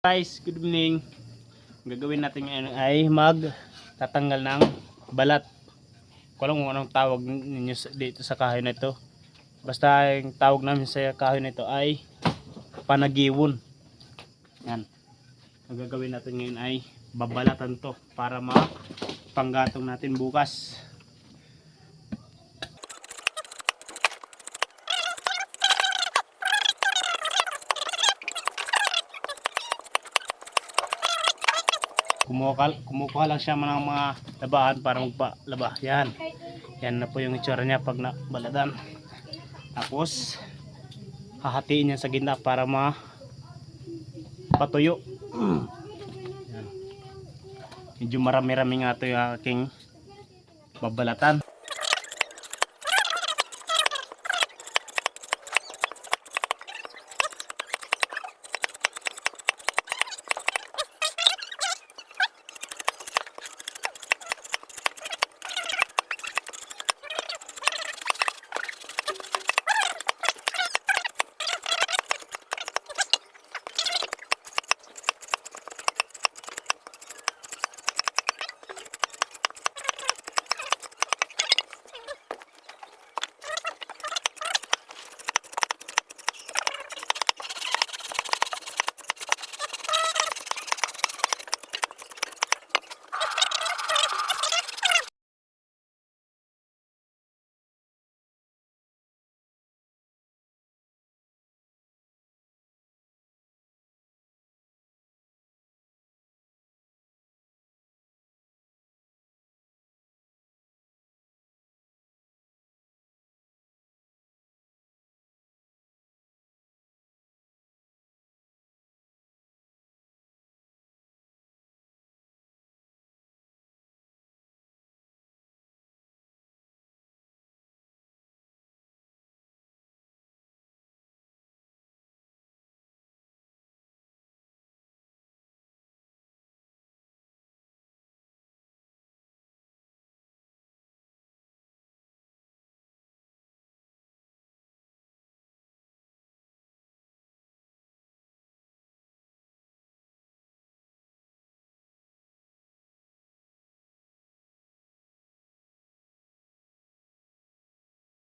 Guys, good evening. Ang gagawin natin ngayon ay tatanggal ng balat. Kung alam kung anong tawag ninyo dito sa kahoy na ito. Basta yung tawag namin sa kahoy na ito ay panagiwon. Yan. Ang gagawin natin ngayon ay babalatan to para mapanggatong natin bukas. Kumukuha lang siya ng mga labahan para magpalaba. Yan na po yung itsura niya pag nabaladan. Tapos hahatiin niya sa gitna para mapatuyo. Yan. Medyo marami-rami nga ito yung aking babalatan.